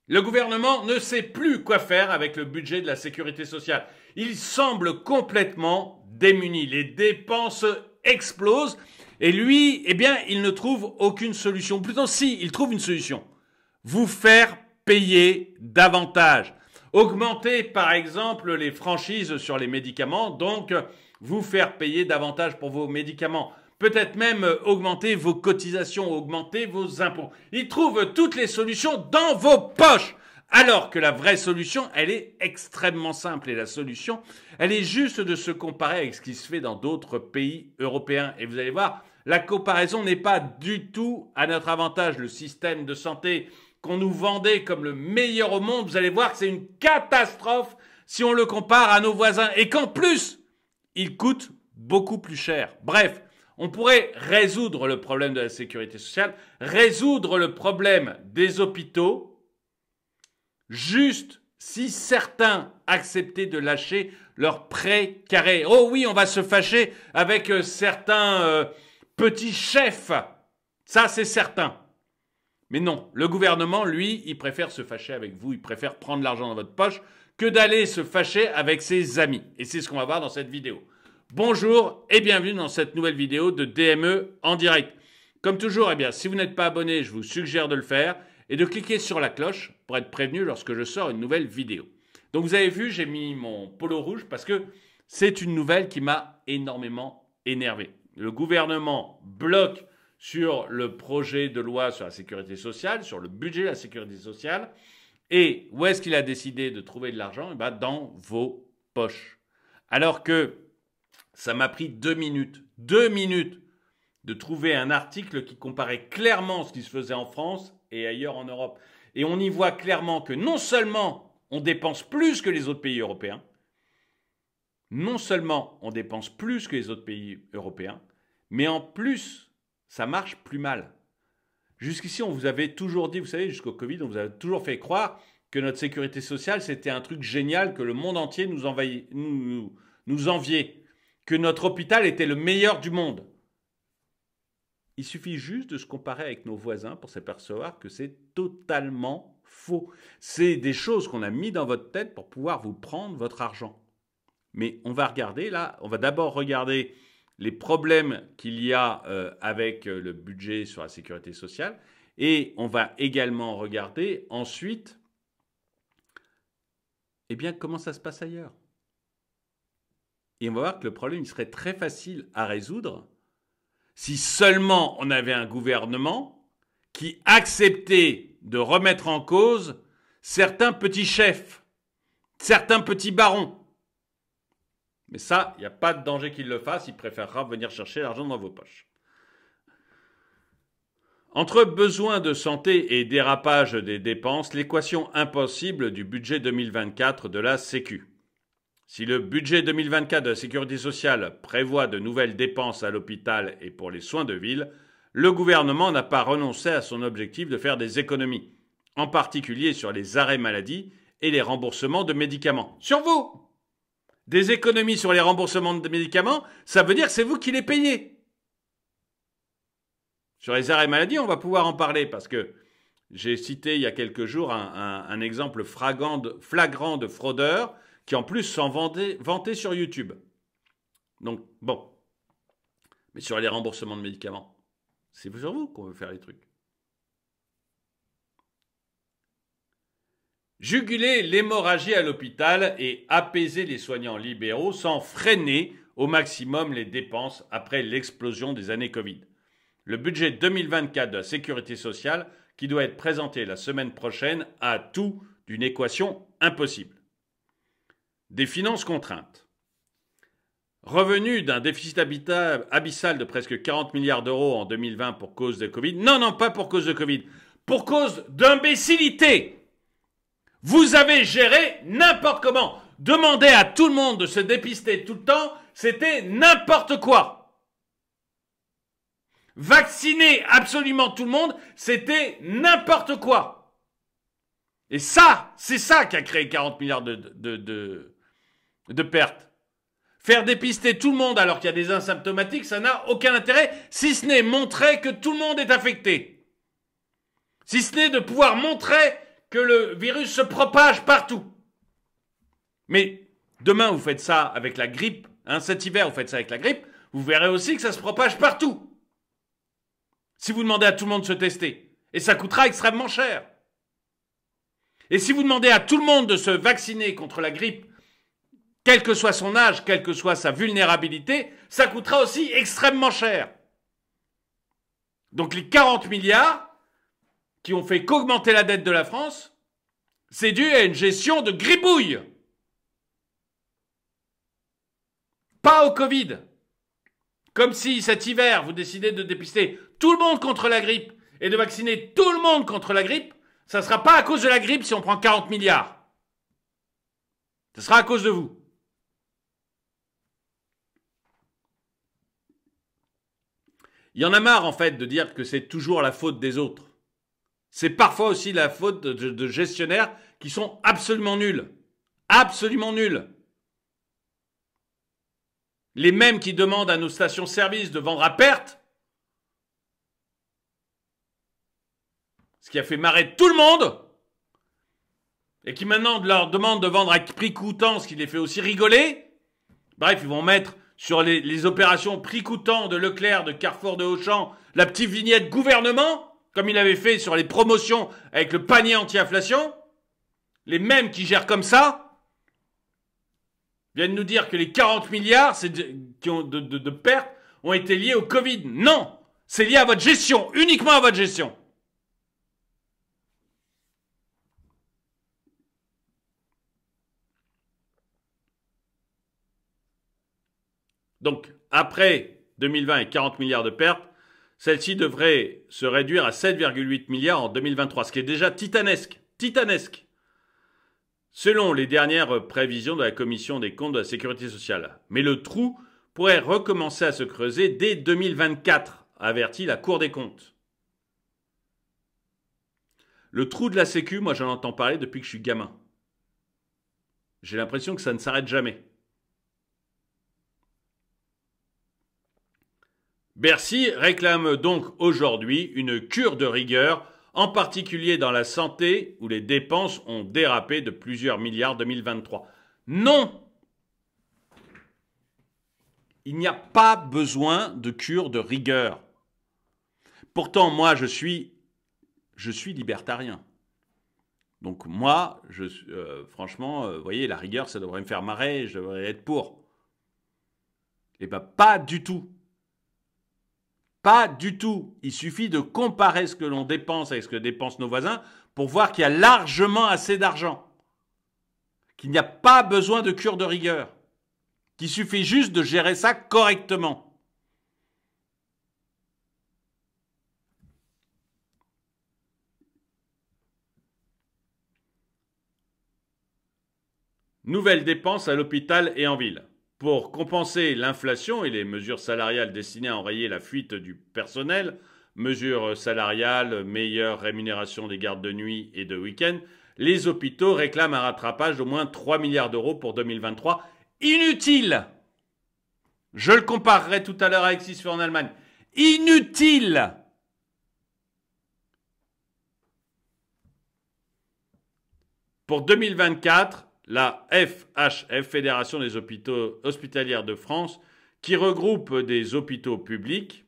Le gouvernement ne sait plus quoi faire avec le budget de la sécurité sociale. Il semble complètement démuni. Les dépenses explosent et lui, eh bien, il ne trouve aucune solution. Plutôt, si, il trouve une solution. Vous faire payer davantage. Augmenter, par exemple, les franchises sur les médicaments, donc vous faire payer davantage pour vos médicaments. Peut-être même augmenter vos cotisations, augmenter vos impôts. Il trouve toutes les solutions dans vos poches. Alors que la vraie solution, elle est extrêmement simple. Et la solution, elle est juste de se comparer avec ce qui se fait dans d'autres pays européens. Et vous allez voir, la comparaison n'est pas du tout à notre avantage. Le système de santé qu'on nous vendait comme le meilleur au monde, vous allez voir que c'est une catastrophe si on le compare à nos voisins. Et qu'en plus, il coûte beaucoup plus cher. Bref, on pourrait résoudre le problème de la sécurité sociale, résoudre le problème des hôpitaux, juste si certains acceptaient de lâcher leur prêt carré. Oh oui, on va se fâcher avec certains petits chefs. Ça, c'est certain. Mais non, le gouvernement, lui, il préfère se fâcher avec vous. Il préfère prendre l'argent dans votre poche que d'aller se fâcher avec ses amis. Et c'est ce qu'on va voir dans cette vidéo. Bonjour et bienvenue dans cette nouvelle vidéo de DME en direct. Comme toujours, eh bien, si vous n'êtes pas abonné, je vous suggère de le faire et de cliquer sur la cloche pour être prévenu lorsque je sors une nouvelle vidéo. Donc vous avez vu, j'ai mis mon polo rouge parce que c'est une nouvelle qui m'a énormément énervé. Le gouvernement bloque sur le projet de loi sur la sécurité sociale, sur le budget de la sécurité sociale. Et où est-ce qu'il a décidé de trouver de l'argent? Eh bien, dans vos poches. Alors que ça m'a pris 2 minutes de trouver un article qui comparait clairement ce qui se faisait en France et ailleurs en Europe. Et on y voit clairement que non seulement on dépense plus que les autres pays européens, mais en plus, ça marche plus mal. Jusqu'ici, on vous avait toujours dit, vous savez, jusqu'au Covid, on vous avait toujours fait croire que notre sécurité sociale, c'était un truc génial, que le monde entier nous enviait, que notre hôpital était le meilleur du monde. Il suffit juste de se comparer avec nos voisins pour s'apercevoir que c'est totalement faux. C'est des choses qu'on a mis dans votre tête pour pouvoir vous prendre votre argent. Mais on va regarder là, on va d'abord regarder les problèmes qu'il y a avec le budget sur la sécurité sociale et on va également regarder ensuite eh bien, comment ça se passe ailleurs. Et on va voir que le problème il serait très facile à résoudre si seulement on avait un gouvernement qui acceptait de remettre en cause certains petits chefs, certains petits barons. Mais ça, il n'y a pas de danger qu'il le fasse, il préférera venir chercher l'argent dans vos poches. Entre besoins de santé et dérapage des dépenses, l'équation impossible du budget 2024 de la Sécu. Si le budget 2024 de la Sécurité sociale prévoit de nouvelles dépenses à l'hôpital et pour les soins de ville, le gouvernement n'a pas renoncé à son objectif de faire des économies, en particulier sur les arrêts maladie et les remboursements de médicaments. Sur vous! Des économies sur les remboursements de médicaments, ça veut dire que c'est vous qui les payez. Sur les arrêts maladie, on va pouvoir en parler parce que j'ai cité il y a quelques jours un exemple flagrant de fraudeur qui en plus s'en vantait sur YouTube. Donc, bon. Mais sur les remboursements de médicaments, c'est sur vous qu'on veut faire les trucs. Juguler l'hémorragie à l'hôpital et apaiser les soignants libéraux sans freiner au maximum les dépenses après l'explosion des années Covid. Le budget 2024 de la sécurité sociale, qui doit être présenté la semaine prochaine, a tout d'une équation impossible. Des finances contraintes. Revenu d'un déficit abyssal de presque 40 milliards d'euros en 2020 pour cause de Covid. Non, pas pour cause de Covid. Pour cause d'imbécilité. Vous avez géré n'importe comment. Demander à tout le monde de se dépister tout le temps, c'était n'importe quoi. Vacciner absolument tout le monde, c'était n'importe quoi. Et ça, c'est ça qui a créé 40 milliards de pertes. Faire dépister tout le monde alors qu'il y a des asymptomatiques, ça n'a aucun intérêt, si ce n'est montrer que tout le monde est affecté. Si ce n'est de pouvoir montrer que le virus se propage partout. Mais demain, vous faites ça avec la grippe, hein, cet hiver, vous faites ça avec la grippe, vous verrez aussi que ça se propage partout. Si vous demandez à tout le monde de se tester, et ça coûtera extrêmement cher. Et si vous demandez à tout le monde de se vacciner contre la grippe, quel que soit son âge, quelle que soit sa vulnérabilité, ça coûtera aussi extrêmement cher. Donc les 40 milliards qui ont fait qu'augmenter la dette de la France, c'est dû à une gestion de gribouille. Pas au Covid. Comme si cet hiver, vous décidez de dépister tout le monde contre la grippe et de vacciner tout le monde contre la grippe, ça ne sera pas à cause de la grippe si on prend 40 milliards. Ce sera à cause de vous. Il y en a marre, en fait, de dire que c'est toujours la faute des autres. C'est parfois aussi la faute de gestionnaires qui sont absolument nuls. Absolument nuls. Les mêmes qui demandent à nos stations-service de vendre à perte, ce qui a fait marrer tout le monde, et qui maintenant leur demandent de vendre à prix coûtant, ce qui les fait aussi rigoler. Bref, ils vont mettre sur les opérations prix coûtant de Leclerc, de Carrefour, de Auchan, la petite vignette gouvernement, comme il avait fait sur les promotions avec le panier anti-inflation. Les mêmes qui gèrent comme ça viennent nous dire que les 40 milliards de pertes ont été liés au Covid. Non, c'est lié à votre gestion, uniquement à votre gestion. Donc, après 2020 et 40 milliards de pertes, celle-ci devrait se réduire à 7,8 milliards en 2023, ce qui est déjà titanesque. Titanesque. Selon les dernières prévisions de la Commission des comptes de la Sécurité sociale. Mais le trou pourrait recommencer à se creuser dès 2024, avertit la Cour des comptes. Le trou de la Sécu, moi j'en entends parler depuis que je suis gamin. J'ai l'impression que ça ne s'arrête jamais. Bercy réclame donc aujourd'hui une cure de rigueur, en particulier dans la santé où les dépenses ont dérapé de plusieurs milliards en 2023. Non! Il n'y a pas besoin de cure de rigueur. Pourtant, moi, je suis libertarien. Donc moi, franchement, vous voyez, la rigueur, ça devrait me faire marrer, je devrais être pour. Eh bien, pas du tout. Pas du tout. Il suffit de comparer ce que l'on dépense avec ce que dépensent nos voisins pour voir qu'il y a largement assez d'argent. Qu'il n'y a pas besoin de cure de rigueur. Qu'il suffit juste de gérer ça correctement. Nouvelles dépenses à l'hôpital et en ville. Pour compenser l'inflation et les mesures salariales destinées à enrayer la fuite du personnel, mesures salariales, meilleure rémunération des gardes de nuit et de week-end, les hôpitaux réclament un rattrapage d'au moins 3 milliards d'euros pour 2023. Inutile! Je le comparerai tout à l'heure avec ce qui se fait en Allemagne. Inutile! Pour 2024, la FHF, Fédération des hôpitaux hospitalières de France, qui regroupe des hôpitaux publics,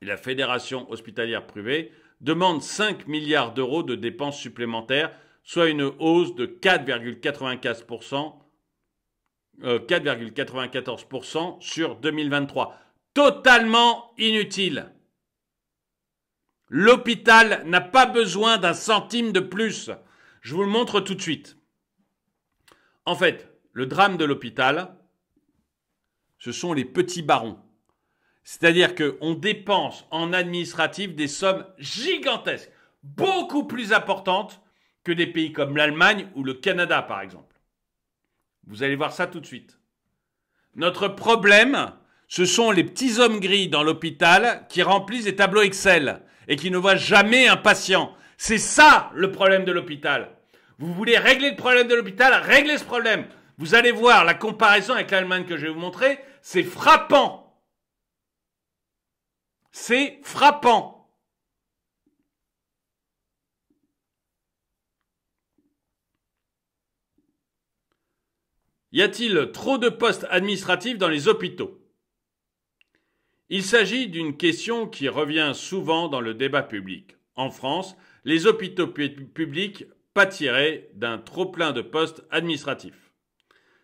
et la Fédération hospitalière privée, demande 5 milliards d'euros de dépenses supplémentaires, soit une hausse de 4,94% sur 2023. Totalement inutile. L'hôpital n'a pas besoin d'un centime de plus. Je vous le montre tout de suite. En fait, le drame de l'hôpital, ce sont les petits barons. C'est-à-dire qu'on dépense en administratif des sommes gigantesques, beaucoup plus importantes que des pays comme l'Allemagne ou le Canada, par exemple. Vous allez voir ça tout de suite. Notre problème, ce sont les petits hommes gris dans l'hôpital qui remplissent des tableaux Excel et qui ne voient jamais un patient. C'est ça le problème de l'hôpital. Vous voulez régler le problème de l'hôpital, réglez ce problème. Vous allez voir la comparaison avec l'Allemagne que je vais vous montrer, c'est frappant. C'est frappant. Y a-t-il trop de postes administratifs dans les hôpitaux? Il s'agit d'une question qui revient souvent dans le débat public. En France, les hôpitaux publics pâtiraient d'un trop-plein de postes administratifs.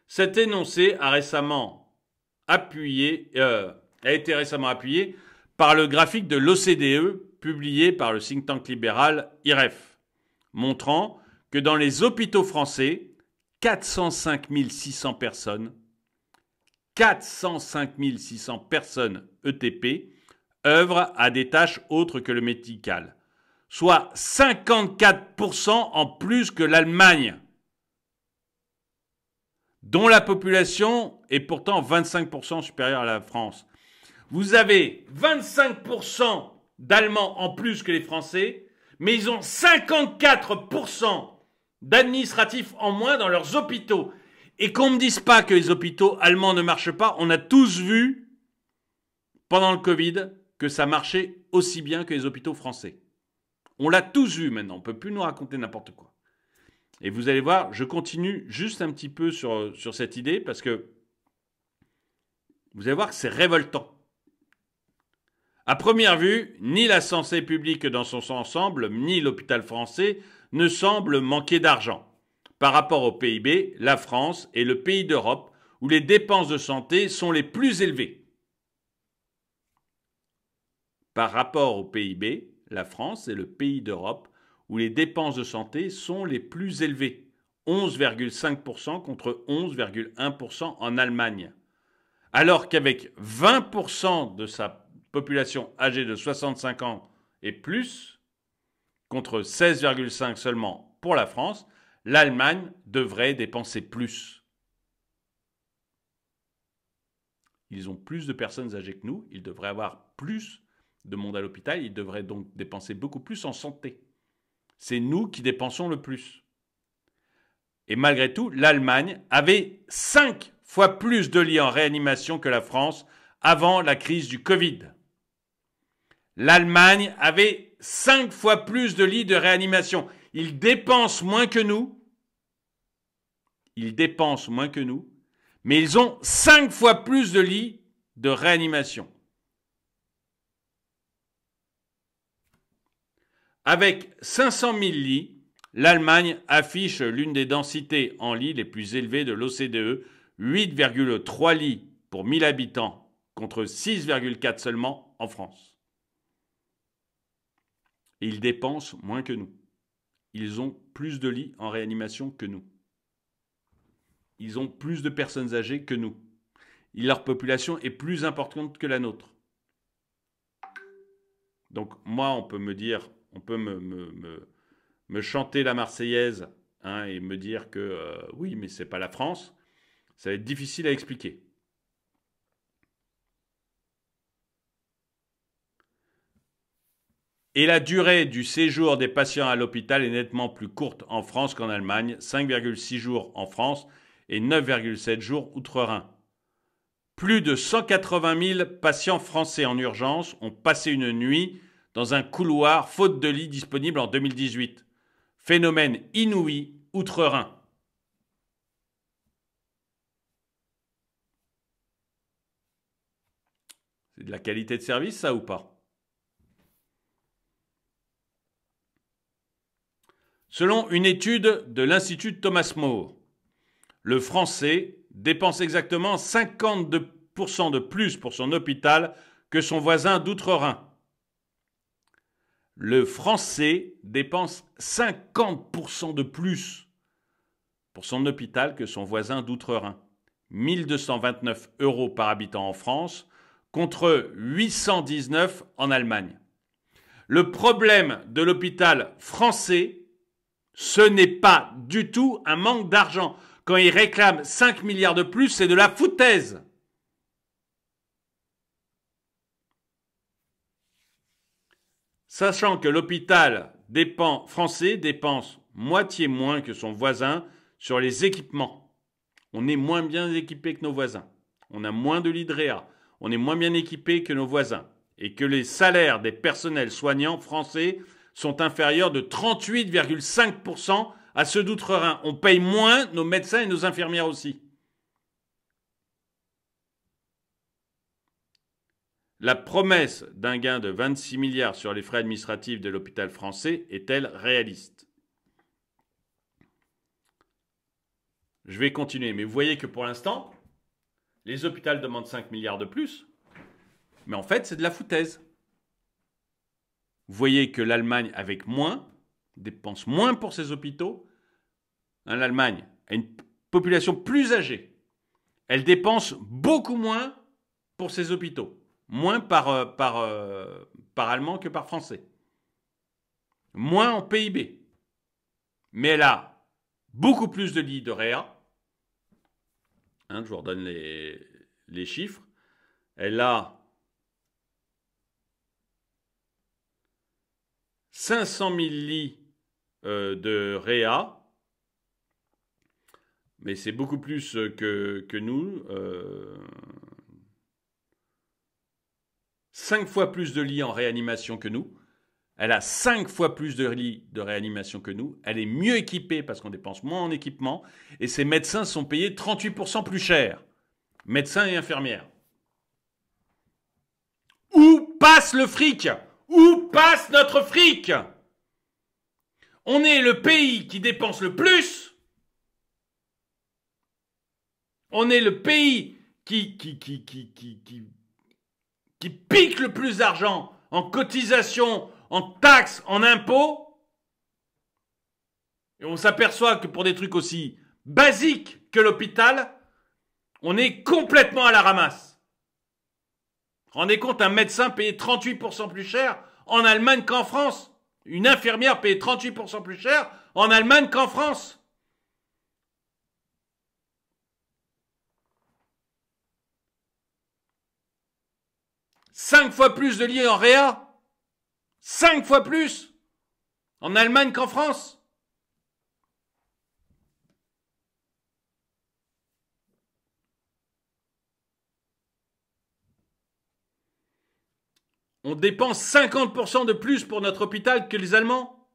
Cet énoncé a été récemment appuyé par le graphique de l'OCDE publié par le think tank libéral IREF, montrant que dans les hôpitaux français, 405 600 personnes ETP œuvrent à des tâches autres que le médical, soit 54% en plus que l'Allemagne, dont la population est pourtant 25% supérieure à la France. Vous avez 25% d'Allemands en plus que les Français, mais ils ont 54% d'administratifs en moins dans leurs hôpitaux. Et qu'on ne me dise pas que les hôpitaux allemands ne marchent pas, on a tous vu pendant le Covid que ça marchait aussi bien que les hôpitaux français. On l'a tous vu maintenant, on ne peut plus nous raconter n'importe quoi. Et vous allez voir, je continue juste un petit peu sur cette idée parce que vous allez voir que c'est révoltant. À première vue, ni la santé publique dans son ensemble, ni l'hôpital français ne semblent manquer d'argent. Par rapport au PIB, la France est le pays d'Europe où les dépenses de santé sont les plus élevées. Par rapport au PIB, la France est le pays d'Europe où les dépenses de santé sont les plus élevées, 11,5% contre 11,1% en Allemagne. Alors qu'avec 20% de sa population âgée de 65 ans et plus, contre 16,5% seulement pour la France, l'Allemagne devrait dépenser plus. Ils ont plus de personnes âgées que nous, ils devraient avoir plus de monde à l'hôpital, ils devraient donc dépenser beaucoup plus en santé. C'est nous qui dépensons le plus. Et malgré tout, l'Allemagne avait 5 fois plus de lits en réanimation que la France avant la crise du Covid. L'Allemagne avait 5 fois plus de lits de réanimation. Ils dépensent moins que nous. Mais ils ont 5 fois plus de lits de réanimation. Avec 500 000 lits, l'Allemagne affiche l'une des densités en lits les plus élevées de l'OCDE, 8,3 lits pour 1000 habitants contre 6,4 seulement en France. Et ils dépensent moins que nous. Ils ont plus de lits en réanimation que nous. Ils ont plus de personnes âgées que nous. Leur population est plus importante que la nôtre. Donc moi, on peut me dire, on peut me chanter la Marseillaise et me dire que oui, mais c'est pas la France. Ça va être difficile à expliquer. Et la durée du séjour des patients à l'hôpital est nettement plus courte en France qu'en Allemagne, 5,6 jours en France et 9,7 jours outre-Rhin. Plus de 180 000 patients français en urgence ont passé une nuit dans un couloir faute de lit disponible en 2018. Phénomène inouï outre-Rhin. C'est de la qualité de service, ça, ou pas? Selon une étude de l'Institut Thomas More, le Français dépense exactement 52% de plus pour son hôpital que son voisin d'outre-Rhin. Le Français dépense 50% de plus pour son hôpital que son voisin d'outre-Rhin. 1 229 € par habitant en France contre 819 en Allemagne. Le problème de l'hôpital français, ce n'est pas du tout un manque d'argent. Quand il réclame 5 milliards de plus, c'est de la foutaise. Sachant que l'hôpital français dépense moitié moins que son voisin sur les équipements. On est moins bien équipé que nos voisins. On a moins de lits de réa. On est moins bien équipé que nos voisins. Et que les salaires des personnels soignants français sont inférieurs de 38,5% à ceux d'outre-Rhin. On paye moins nos médecins et nos infirmières aussi. La promesse d'un gain de 26 milliards sur les frais administratifs de l'hôpital français est-elle réaliste? Je vais continuer, mais vous voyez que pour l'instant, les hôpitaux demandent 5 milliards de plus, mais en fait, c'est de la foutaise. Vous voyez que l'Allemagne, avec moins, dépense moins pour ses hôpitaux. L'Allemagne a une population plus âgée. Elle dépense beaucoup moins pour ses hôpitaux. Moins par Allemand que par Français. Moins en PIB. Mais elle a beaucoup plus de lits de réa. Je vous redonne les chiffres. Elle a 500 000 lits de réa. Mais c'est beaucoup plus que nous. 5 fois plus de lits en réanimation que nous. Elle a 5 fois plus de lits de réanimation que nous. Elle est mieux équipée parce qu'on dépense moins en équipement. Et ses médecins sont payés 38% plus cher. Médecins et infirmières. Où passe le fric? Où passe notre fric? On est le pays qui dépense le plus. On est le pays qui pique le plus d'argent en cotisations, en taxes, en impôts. Et on s'aperçoit que pour des trucs aussi basiques que l'hôpital, on est complètement à la ramasse. Rendez compte, un médecin payé 38% plus cher en Allemagne qu'en France. Une infirmière payée 38% plus cher en Allemagne qu'en France. Cinq fois plus de lits en réa. 5 fois plus en Allemagne qu'en France. On dépense 50% de plus pour notre hôpital que les Allemands.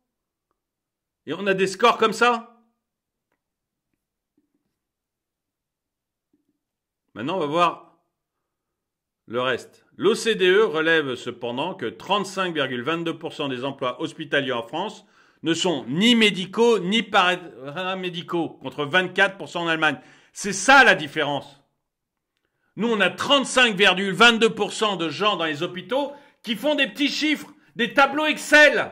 Et on a des scores comme ça. Maintenant, on va voir le reste. L'OCDE relève cependant que 35,22% des emplois hospitaliers en France ne sont ni médicaux ni paramédicaux, contre 24% en Allemagne. C'est ça la différence. Nous, on a 35,22% de gens dans les hôpitaux qui font des petits chiffres, des tableaux Excel.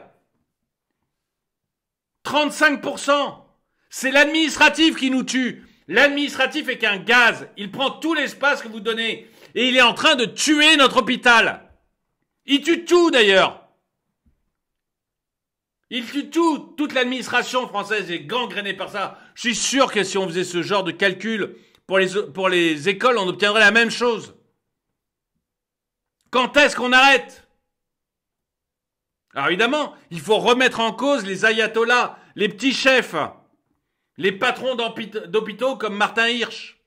35%. C'est l'administratif qui nous tue. L'administratif est qu'un gaz. Il prend tout l'espace que vous donnez. Et il est en train de tuer notre hôpital. Il tue tout d'ailleurs. Il tue tout. Toute l'administration française est gangrénée par ça. Je suis sûr que si on faisait ce genre de calcul pour les écoles, on obtiendrait la même chose. Quand est-ce qu'on arrête? Alors évidemment, il faut remettre en cause les ayatollahs, les petits chefs, les patrons d'hôpitaux comme Martin Hirsch,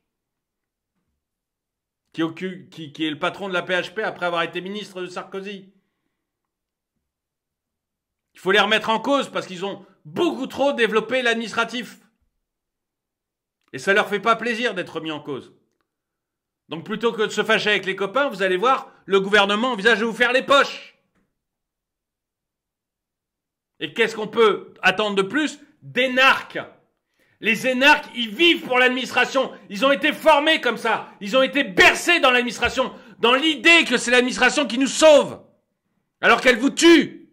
qui est le patron de la PHP après avoir été ministre de Sarkozy. Il faut les remettre en cause parce qu'ils ont beaucoup trop développé l'administratif. Et ça leur fait pas plaisir d'être mis en cause. Donc plutôt que de se fâcher avec les copains, vous allez voir, le gouvernement envisage de vous faire les poches. Et qu'est-ce qu'on peut attendre de plus? Des narcs. Les énarques, ils vivent pour l'administration. Ils ont été formés comme ça. Ils ont été bercés dans l'administration, dans l'idée que c'est l'administration qui nous sauve, alors qu'elle vous tue.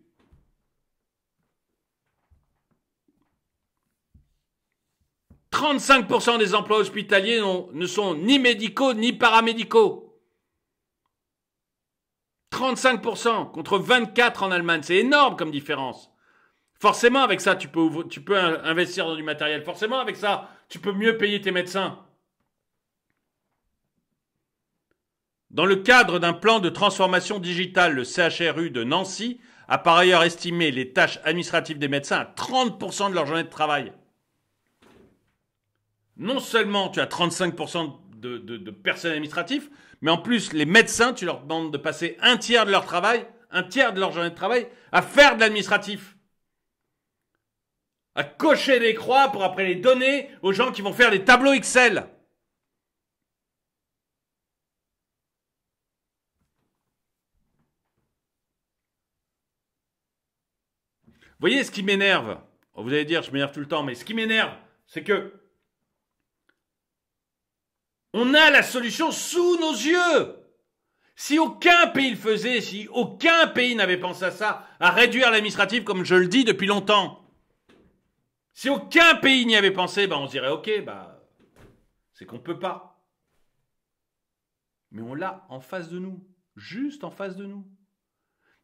« 35% des emplois hospitaliers ne sont ni médicaux ni paramédicaux. 35% contre 24% en Allemagne. C'est énorme comme différence. Forcément, avec ça, tu peux investir dans du matériel. Forcément, avec ça, tu peux mieux payer tes médecins. Dans le cadre d'un plan de transformation digitale, le CHRU de Nancy a par ailleurs estimé les tâches administratives des médecins à 30% de leur journée de travail. Non seulement tu as 35% de personnel administratif, mais en plus, les médecins, tu leur demandes de passer un tiers de leur travail, un tiers de leur journée de travail, à faire de l'administratif. À cocher des croix pour après les donner aux gens qui vont faire des tableaux Excel. voyez ce qui m'énerve, vous allez dire je m'énerve tout le temps, mais ce qui m'énerve, c'est que on a la solution sous nos yeux. Si aucun pays le faisait, si aucun pays n'avait pensé à ça, à réduire l'administratif comme je le dis depuis longtemps, si aucun pays n'y avait pensé, on se dirait ok, c'est qu'on ne peut pas. Mais on l'a en face de nous, juste en face de nous.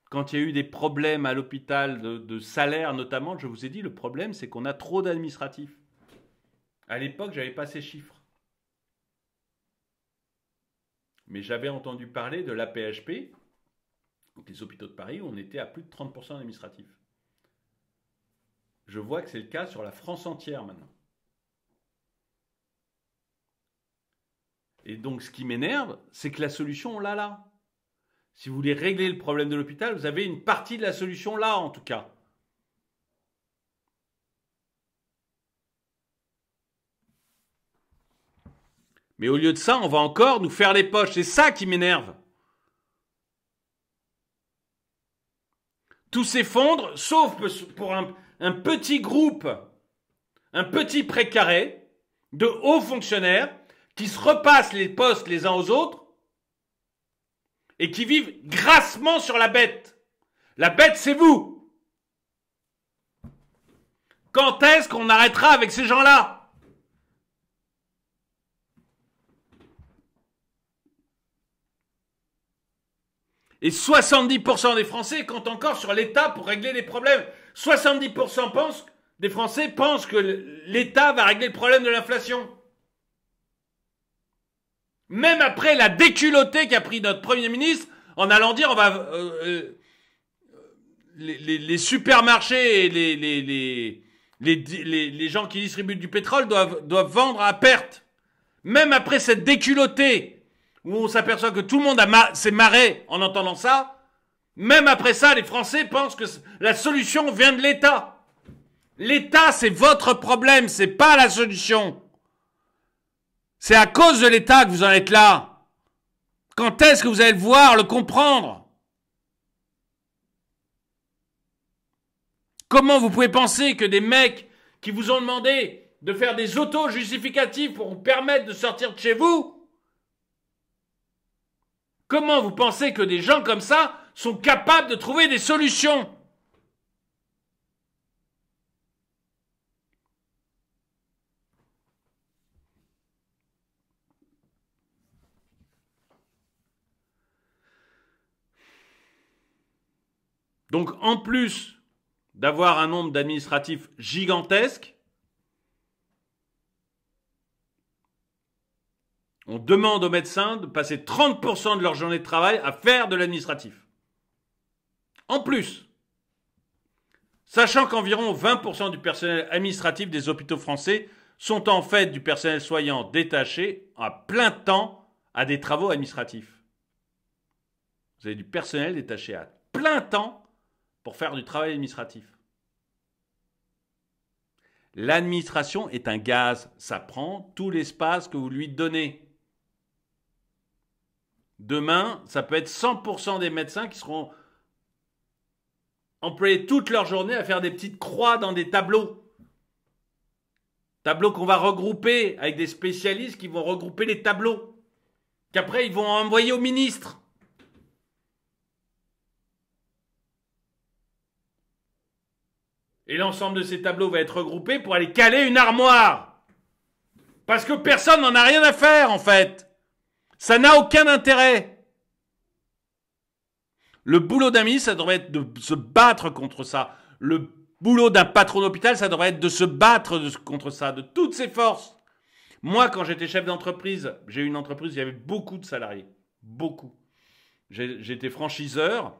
Quand il y a eu des problèmes à l'hôpital de salaire notamment, je vous ai dit, le problème c'est qu'on a trop d'administratifs. À l'époque, je n'avais pas ces chiffres. Mais j'avais entendu parler de l'AP-HP, donc les hôpitaux de Paris, où on était à plus de 30% d'administratifs. Je vois que c'est le cas sur la France entière maintenant. Et donc ce qui m'énerve, c'est que la solution, on l'a là. Si vous voulez régler le problème de l'hôpital, vous avez une partie de la solution là en tout cas. Mais au lieu de ça, on va encore nous faire les poches. C'est ça qui m'énerve. Tout s'effondre, sauf pour un petit groupe, un petit précaré de hauts fonctionnaires qui se repassent les postes les uns aux autres et qui vivent grassement sur la bête. La bête, c'est vous. Quand est-ce qu'on arrêtera avec ces gens-là ? Et 70% des Français comptent encore sur l'État pour régler les problèmes. 70% des Français pensent que l'État va régler le problème de l'inflation. Même après la déculottée qu'a pris notre Premier ministre en allant dire on va les supermarchés et les gens qui distribuent du pétrole doivent vendre à perte. Même après cette déculottée où on s'aperçoit que tout le monde s'est marré en entendant ça, même après ça, les Français pensent que la solution vient de l'État. L'État, c'est votre problème, c'est pas la solution. C'est à cause de l'État que vous en êtes là. Quand est-ce que vous allez le voir, le comprendre ? Comment vous pouvez penser que des mecs qui vous ont demandé de faire des auto-justificatifs pour vous permettre de sortir de chez vous, comment vous pensez que des gens comme ça sont capables de trouver des solutions ? Donc, en plus d'avoir un nombre d'administratifs gigantesque, on demande aux médecins de passer 30% de leur journée de travail à faire de l'administratif. En plus, sachant qu'environ 20% du personnel administratif des hôpitaux français sont en fait du personnel soignant détaché à plein temps à des travaux administratifs. Vous avez du personnel détaché à plein temps pour faire du travail administratif. L'administration est un gaz, ça prend tout l'espace que vous lui donnez. Demain, ça peut être 100% des médecins qui seront employés toute leur journée à faire des petites croix dans des tableaux. Tableaux qu'on va regrouper avec des spécialistes qui vont regrouper les tableaux. Qu'après, ils vont envoyer au ministre. Et l'ensemble de ces tableaux va être regroupé pour aller caler une armoire. Parce que personne n'en a rien à faire, en fait. Ça n'a aucun intérêt. Le boulot d'un ministre, ça devrait être de se battre contre ça. Le boulot d'un patron d'hôpital, ça devrait être de se battre contre ça, de toutes ses forces. Moi, quand j'étais chef d'entreprise, j'ai eu une entreprise où il y avait beaucoup de salariés. Beaucoup. J'étais franchiseur,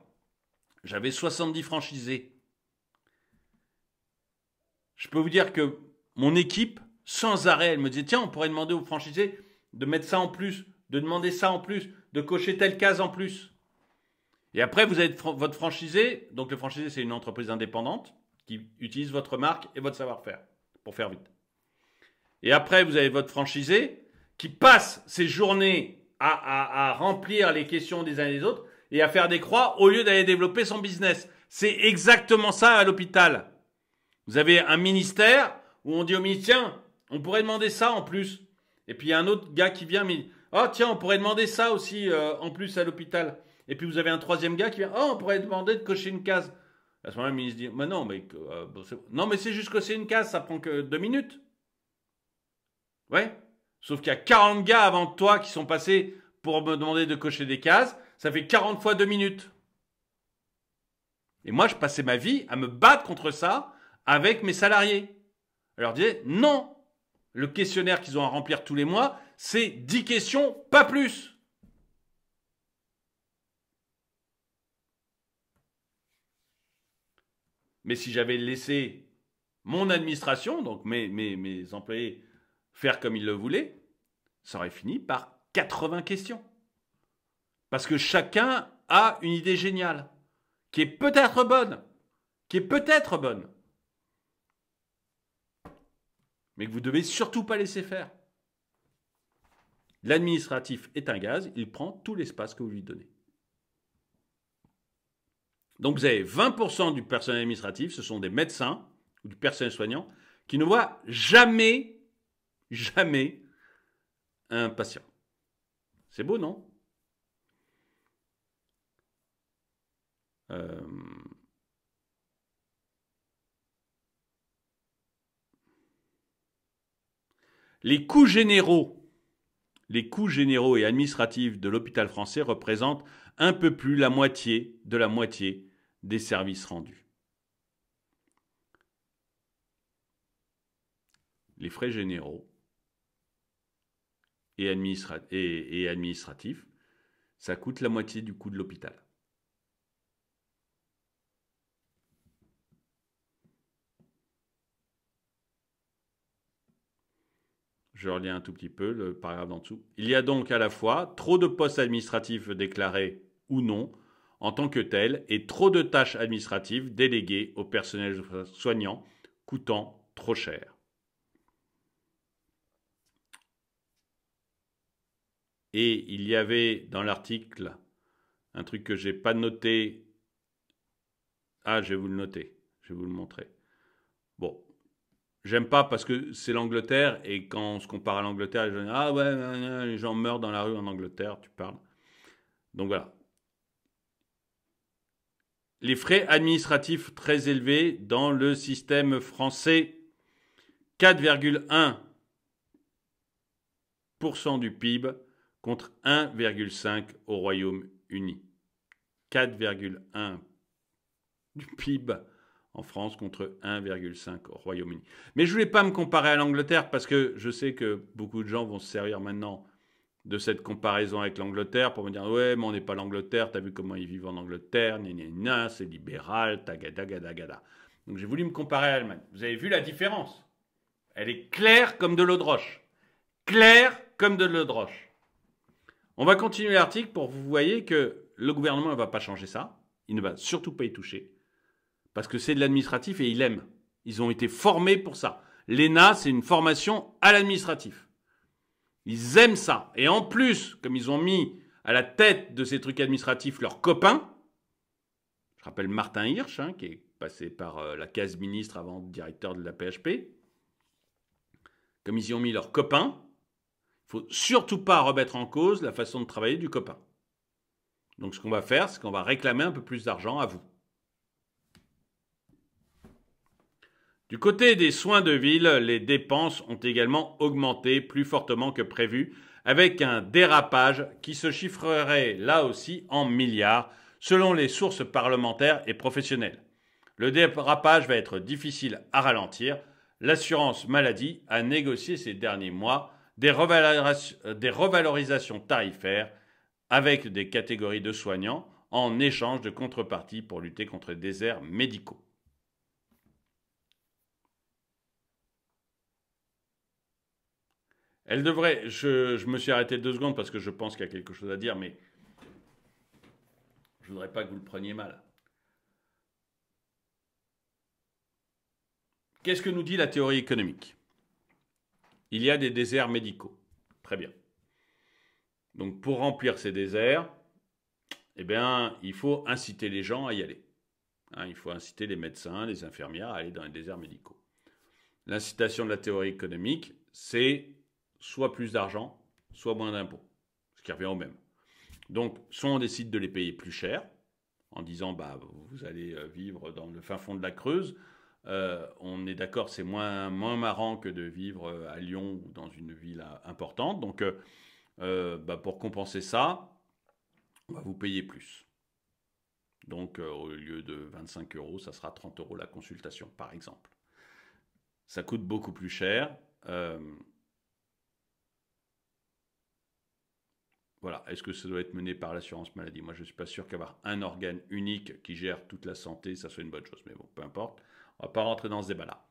j'avais 70 franchisés. Je peux vous dire que mon équipe, sans arrêt, elle me disait, tiens, on pourrait demander aux franchisés de mettre ça en plus, de demander ça en plus, de cocher telle case en plus. Et après, vous avez votre franchisé. Donc, le franchisé, c'est une entreprise indépendante qui utilise votre marque et votre savoir-faire pour faire vite. Et après, vous avez votre franchisé qui passe ses journées à remplir les questions des uns et des autres et à faire des croix au lieu d'aller développer son business. C'est exactement ça à l'hôpital. Vous avez un ministère où on dit au ministre, tiens, on pourrait demander ça en plus. Et puis il y a un autre gars qui vient, mais oh tiens, on pourrait demander ça aussi en plus à l'hôpital. Et puis vous avez un troisième gars qui vient, oh on pourrait demander de cocher une case. À ce moment-là, le ministre dit, mais non, non, mais c'est juste cocher une case, ça prend que 2 minutes. Ouais. Sauf qu'il y a 40 gars avant toi qui sont passés pour me demander de cocher des cases. Ça fait 40 fois 2 minutes. Et moi, je passais ma vie à me battre contre ça avec mes salariés. Je leur disais, non, le questionnaire qu'ils ont à remplir tous les mois, c'est 10 questions, pas plus. Mais si j'avais laissé mon administration, donc mes employés, faire comme ils le voulaient, ça aurait fini par 80 questions. Parce que chacun a une idée géniale, qui est peut-être bonne, mais que vous ne devez surtout pas laisser faire. L'administratif est un gaz, il prend tout l'espace que vous lui donnez. Donc vous avez 20% du personnel administratif, ce sont des médecins ou du personnel soignant, qui ne voient jamais un patient. C'est beau, non ? Les coûts généraux et administratifs de l'hôpital français représentent un peu plus la moitié des services rendus. Les frais généraux et administratifs, ça coûte la moitié du coût de l'hôpital. Je relis un tout petit peu le paragraphe d'en dessous. Il y a donc à la fois trop de postes administratifs déclarés ou non en tant que tels et trop de tâches administratives déléguées au personnel soignant coûtant trop cher. Et il y avait dans l'article un truc que je n'ai pas noté. Ah, je vais vous le noter. Je vais vous le montrer. Bon. J'aime pas parce que c'est l'Angleterre et quand on se compare à l'Angleterre, les gens disent ah ouais, les gens meurent dans la rue en Angleterre, tu parles. Donc voilà. Les frais administratifs très élevés dans le système français, 4,1% du PIB contre 1,5% au Royaume-Uni. 4,1% du PIB en France contre 1,5 au Royaume-Uni. Mais je ne voulais pas me comparer à l'Angleterre parce que je sais que beaucoup de gens vont se servir maintenant de cette comparaison avec l'Angleterre pour me dire « Ouais, mais on n'est pas l'Angleterre, t'as vu comment ils vivent en Angleterre, c'est libéral, tagada. » Donc j'ai voulu me comparer à l'Allemagne. Vous avez vu la différence ? Elle est claire comme de l'eau de roche. Claire comme de l'eau de roche. On va continuer l'article pour que vous voyez que le gouvernement ne va pas changer ça. Il ne va surtout pas y toucher. Parce que c'est de l'administratif et ils l'aiment. Ils ont été formés pour ça. L'ENA, c'est une formation à l'administratif. Ils aiment ça. Et en plus, comme ils ont mis à la tête de ces trucs administratifs leurs copains, je rappelle Martin Hirsch, qui est passé par la case ministre avant directeur de la PHP, comme ils y ont mis leurs copains, il ne faut surtout pas remettre en cause la façon de travailler du copain. Donc ce qu'on va faire, c'est qu'on va réclamer un peu plus d'argent à vous. Du côté des soins de ville, les dépenses ont également augmenté plus fortement que prévu, avec un dérapage qui se chiffrerait là aussi en milliards, selon les sources parlementaires et professionnelles. Le dérapage va être difficile à ralentir. L'assurance maladie a négocié ces derniers mois des revalorisations tarifaires avec des catégories de soignants en échange de contreparties pour lutter contre les déserts médicaux. Elle devrait, je me suis arrêté 2 secondes parce que je pense qu'il y a quelque chose à dire, mais je ne voudrais pas que vous le preniez mal. Qu'est-ce que nous dit la théorie économique ? Il y a des déserts médicaux. Très bien. Donc pour remplir ces déserts, eh bien, il faut inciter les gens à y aller. Hein, il faut inciter les médecins, les infirmières à aller dans les déserts médicaux. L'incitation de la théorie économique, c'est soit plus d'argent, soit moins d'impôts, ce qui revient au même. Donc, soit on décide de les payer plus cher, en disant bah, vous allez vivre dans le fin fond de la Creuse. On est d'accord, c'est moins marrant que de vivre à Lyon ou dans une ville importante. Donc, bah, pour compenser ça, on va vous payer plus. Donc, au lieu de 25 euros, ça sera 30 euros la consultation, par exemple. Ça coûte beaucoup plus cher. Voilà. Est-ce que ça doit être mené par l'assurance maladie? Moi, je ne suis pas sûr qu'avoir un organe unique qui gère toute la santé, ça soit une bonne chose. Mais bon, peu importe. On ne va pas rentrer dans ce débat-là.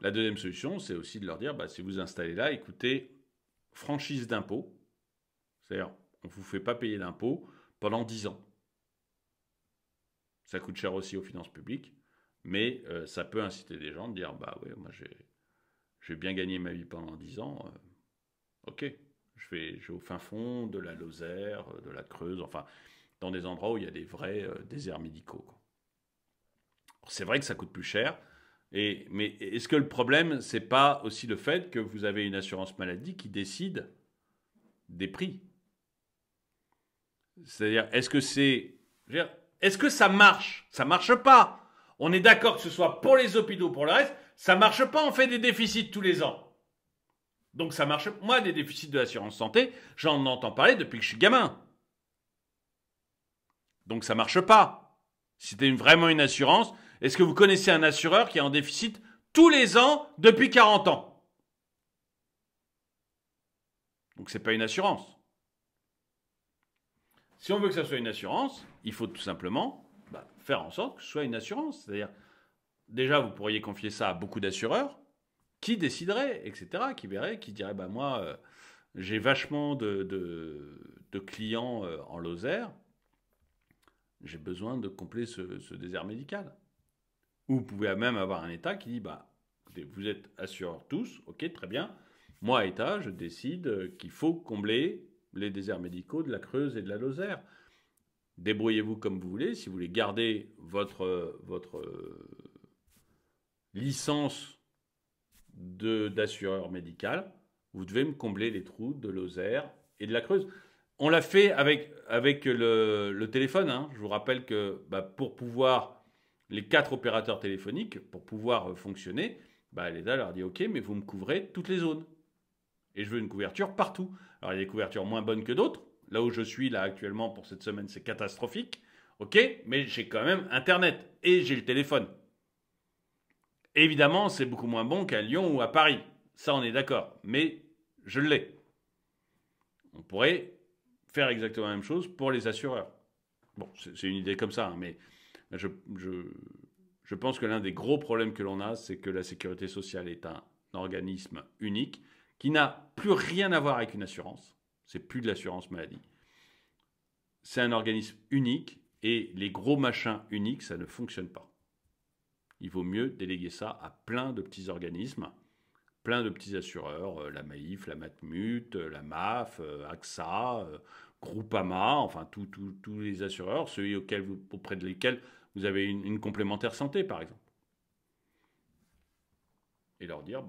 La deuxième solution, c'est aussi de leur dire, bah, si vous installez là, écoutez, franchise d'impôt. C'est-à-dire, on ne vous fait pas payer d'impôt pendant 10 ans. Ça coûte cher aussi aux finances publiques, mais ça peut inciter des gens à dire, bah ouais, moi j'ai bien gagné ma vie pendant 10 ans, ok, je vais au fin fond de la Lozère, de la Creuse, enfin, dans des endroits où il y a des vrais déserts médicaux, quoi. C'est vrai que ça coûte plus cher, mais est-ce que le problème, c'est pas aussi le fait que vous avez une assurance maladie qui décide des prix? C'est-à-dire, est-ce que ça marche? Ça marche pas. On est d'accord que ce soit pour les hôpitaux, pour le reste, ça marche pas, on fait des déficits tous les ans. Donc ça marche. Moi, des déficits de l'assurance santé, j'en entends parler depuis que je suis gamin. Donc ça marche pas. Si c'était vraiment une assurance, est-ce que vous connaissez un assureur qui est en déficit tous les ans depuis 40 ans? Donc c'est pas une assurance. Si on veut que ça soit une assurance, il faut tout simplement faire en sorte que ce soit une assurance. C'est-à-dire, déjà, vous pourriez confier ça à beaucoup d'assureurs qui décideraient, etc., qui verraient, qui diraient, bah moi, j'ai vachement de clients en Lozère, j'ai besoin de combler ce désert médical. Ou vous pouvez même avoir un État qui dit, bah, écoutez, vous êtes assureurs tous, ok, très bien. Moi, État, je décide qu'il faut combler les déserts médicaux de la Creuse et de la Lozère. Débrouillez-vous comme vous voulez. Si vous voulez garder votre licence d'assureur médical, vous devez me combler les trous de Lozère et de la Creuse. On l'a fait avec le téléphone. Hein. Je vous rappelle que pour pouvoir, les 4 opérateurs téléphoniques, pour pouvoir fonctionner, l'État leur dit « Ok, mais vous me couvrez toutes les zones. Et je veux une couverture partout. » Alors, il y a des couvertures moins bonnes que d'autres. Là où je suis, là, actuellement, pour cette semaine, c'est catastrophique. Ok, mais j'ai quand même Internet et j'ai le téléphone. Évidemment, c'est beaucoup moins bon qu'à Lyon ou à Paris. Ça, on est d'accord. Mais je l'ai. On pourrait faire exactement la même chose pour les assureurs. Bon, c'est une idée comme ça, hein, mais je pense que l'un des gros problèmes que l'on a, c'est que la sécurité sociale est un organisme unique qui n'a plus rien à voir avec une assurance. C'est plus de l'assurance maladie. C'est un organisme unique et les gros machins uniques, ça ne fonctionne pas. Il vaut mieux déléguer ça à plein de petits organismes, plein de petits assureurs, la Maïf, la Matmut, la MAF, AXA, Groupama, enfin tous les assureurs, ceux auprès de lesquels vous avez une complémentaire santé, par exemple. Et leur dire,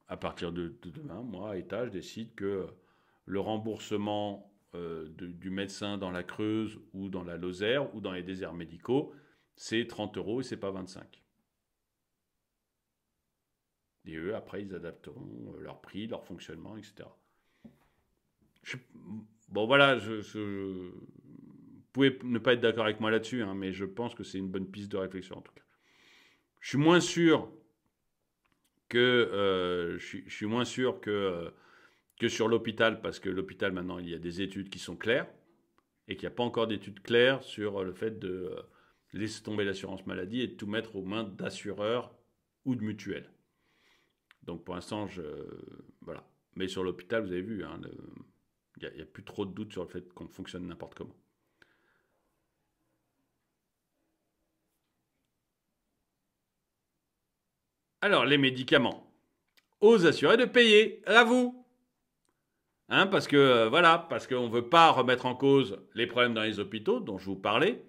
à partir de demain, moi, État, je décide que le remboursement du médecin dans la Creuse ou dans la Lozère ou dans les déserts médicaux, c'est 30 € et c'est pas 25. Et eux, après, ils adapteront leur prix, leur fonctionnement, etc. Bon, voilà, vous pouvez ne pas être d'accord avec moi là-dessus, hein, mais je pense que c'est une bonne piste de réflexion, en tout cas. Je suis moins sûr que sur l'hôpital, parce que l'hôpital, maintenant, il y a des études qui sont claires, et qu'il n'y a pas encore d'études claires sur le fait de laisser tomber l'assurance maladie et de tout mettre aux mains d'assureurs ou de mutuelles. Donc pour l'instant, voilà. Mais sur l'hôpital, vous avez vu, hein, il n'y a plus trop de doutes sur le fait qu'on fonctionne n'importe comment. Alors, les médicaments. Aux assurés de payer, à vous. Hein, parce qu'on ne veut pas remettre en cause les problèmes dans les hôpitaux dont je vous parlais.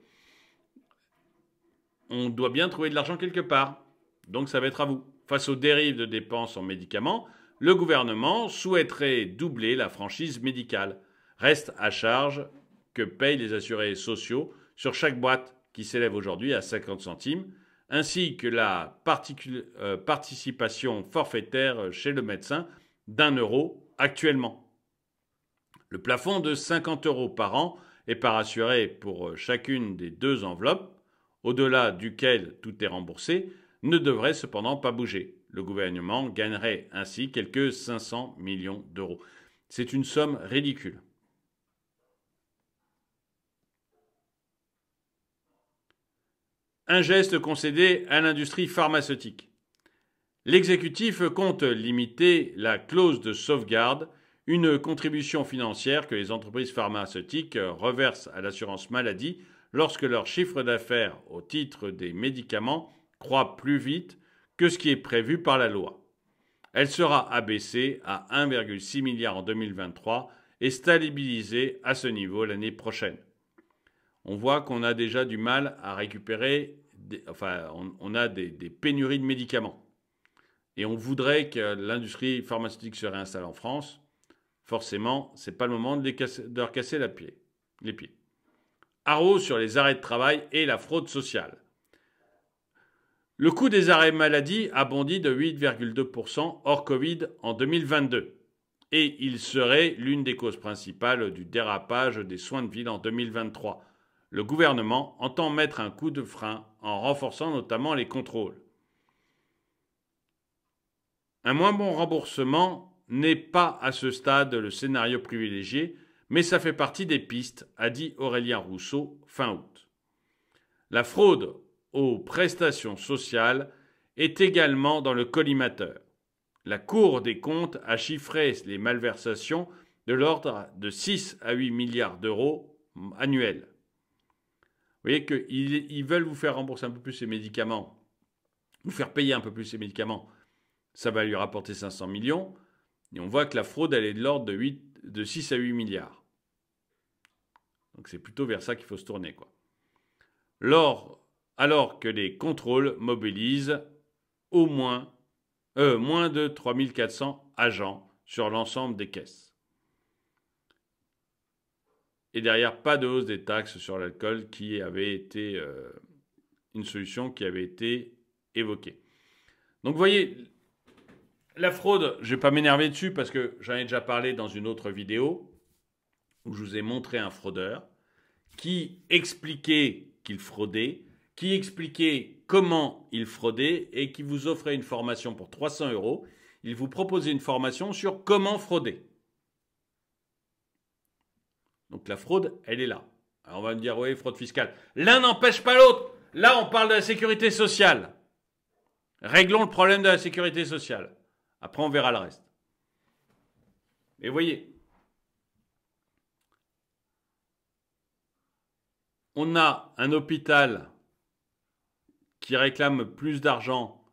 on doit bien trouver de l'argent quelque part. Donc ça va être à vous. Face aux dérives de dépenses en médicaments, le gouvernement souhaiterait doubler la franchise médicale. Reste à charge que payent les assurés sociaux sur chaque boîte qui s'élève aujourd'hui à 50 centimes, ainsi que la participation forfaitaire chez le médecin d'1 € actuellement. Le plafond de 50 € par an est par assuré pour chacune des 2 enveloppes, au-delà duquel tout est remboursé, ne devrait cependant pas bouger. Le gouvernement gagnerait ainsi quelques 500 millions d'euros. C'est une somme ridicule. Un geste concédé à l'industrie pharmaceutique. L'exécutif compte limiter la clause de sauvegarde, une contribution financière que les entreprises pharmaceutiques reversent à l'assurance maladie lorsque leur chiffre d'affaires au titre des médicaments croît plus vite que ce qui est prévu par la loi. Elle sera abaissée à 1,6 milliard en 2023 et stabilisée à ce niveau l'année prochaine. On voit qu'on a déjà du mal à récupérer, on a des pénuries de médicaments. Et on voudrait que l'industrie pharmaceutique se réinstalle en France. Forcément, ce n'est pas le moment de leur casser les pieds. Haro sur les arrêts de travail et la fraude sociale. Le coût des arrêts maladie a bondi de 8,2% hors Covid en 2022. Et il serait l'une des causes principales du dérapage des soins de ville en 2023. Le gouvernement entend mettre un coup de frein en renforçant notamment les contrôles. Un moins bon remboursement n'est pas à ce stade le scénario privilégié, mais ça fait partie des pistes, a dit Aurélien Rousseau fin août. La fraude aux prestations sociales est également dans le collimateur. La Cour des comptes a chiffré les malversations de l'ordre de 6 à 8 milliards d'euros annuels. Vous voyez qu'ils veulent vous faire rembourser un peu plus ces médicaments, vous faire payer un peu plus ces médicaments. Ça va lui rapporter 500 millions. Et on voit que la fraude, elle est de l'ordre de 6 à 8 milliards. Donc c'est plutôt vers ça qu'il faut se tourner, quoi. Alors que les contrôles mobilisent moins de 3400 agents sur l'ensemble des caisses. Et derrière, pas de hausse des taxes sur l'alcool qui avait été une solution qui avait été évoquée. Donc vous voyez, la fraude, je ne vais pas m'énerver dessus parce que j'en ai déjà parlé dans une autre vidéo où je vous ai montré un fraudeur qui expliquait qu'il fraudait, qui expliquait comment il fraudait et qui vous offrait une formation pour 300 €. Il vous proposait une formation sur comment frauder. Donc la fraude, elle est là. Alors on va me dire, oui, fraude fiscale. L'un n'empêche pas l'autre. Là, on parle de la sécurité sociale. Réglons le problème de la sécurité sociale. Après, on verra le reste. Et voyez, on a un hôpital qui réclame plus d'argent.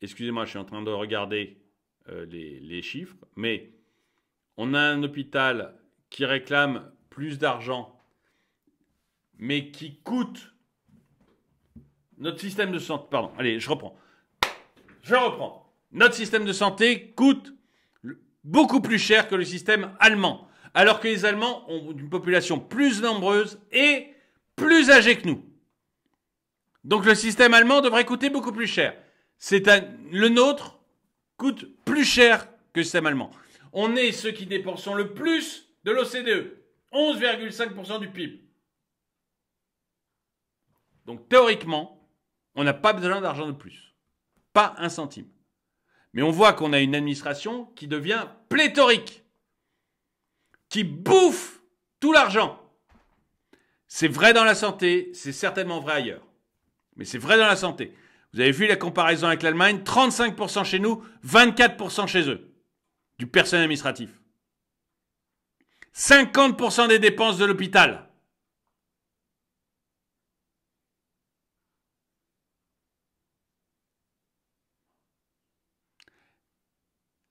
Excusez-moi, je suis en train de regarder les chiffres. Mais on a un hôpital qui réclame plus d'argent, mais qui coûte... Notre système de santé... Pardon, allez, je reprends. Notre système de santé coûte beaucoup plus cher que le système allemand. Alors que les Allemands ont une population plus nombreuse et plus âgée que nous. Donc le système allemand devrait coûter beaucoup plus cher. Le nôtre coûte plus cher que le système allemand. On est ceux qui dépensons le plus de l'OCDE. 11,5% du PIB. Donc théoriquement, on n'a pas besoin d'argent de plus. Pas un centime. Mais on voit qu'on a une administration qui devient pléthorique. Qui bouffe tout l'argent. C'est vrai dans la santé, c'est certainement vrai ailleurs. Mais c'est vrai dans la santé. Vous avez vu la comparaison avec l'Allemagne, 35% chez nous, 24% chez eux. Du personnel administratif. 50% des dépenses de l'hôpital.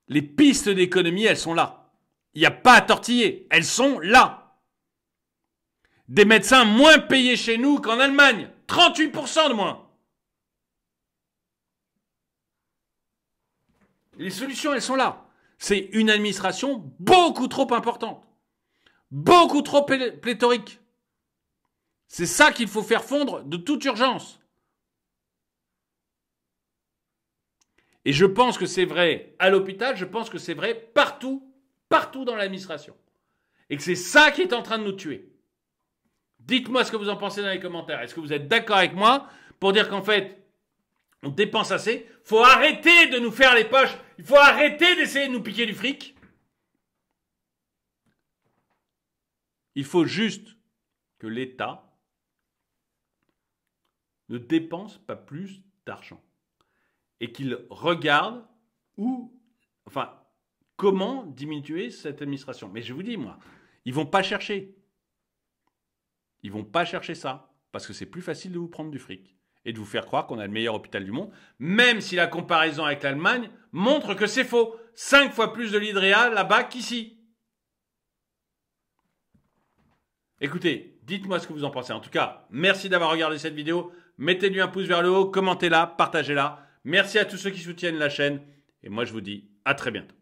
Les pistes d'économie, elles sont là. Il n'y a pas à tortiller. Elles sont là. Des médecins moins payés chez nous qu'en Allemagne. 38% de moins. Les solutions, elles sont là. C'est une administration beaucoup trop importante. Beaucoup trop pléthorique. C'est ça qu'il faut faire fondre de toute urgence. Et je pense que c'est vrai à l'hôpital, je pense que c'est vrai partout dans l'administration. Et que c'est ça qui est en train de nous tuer. Dites-moi ce que vous en pensez dans les commentaires. Est-ce que vous êtes d'accord avec moi pour dire qu'en fait, on dépense assez? Il faut arrêter de nous faire les poches. Il faut arrêter d'essayer de nous piquer du fric. Il faut juste que l'État ne dépense pas plus d'argent. Et qu'il regarde comment diminuer cette administration. Mais je vous dis, moi, ils vont pas chercher. Ils vont pas chercher ça. Parce que c'est plus facile de vous prendre du fric. Et de vous faire croire qu'on a le meilleur hôpital du monde. Même si la comparaison avec l'Allemagne montre que c'est faux. 5 fois plus de lits là-bas qu'ici. Écoutez, dites-moi ce que vous en pensez. En tout cas, merci d'avoir regardé cette vidéo. Mettez-lui un pouce vers le haut, commentez-la, partagez-la. Merci à tous ceux qui soutiennent la chaîne. Et moi, je vous dis à très bientôt.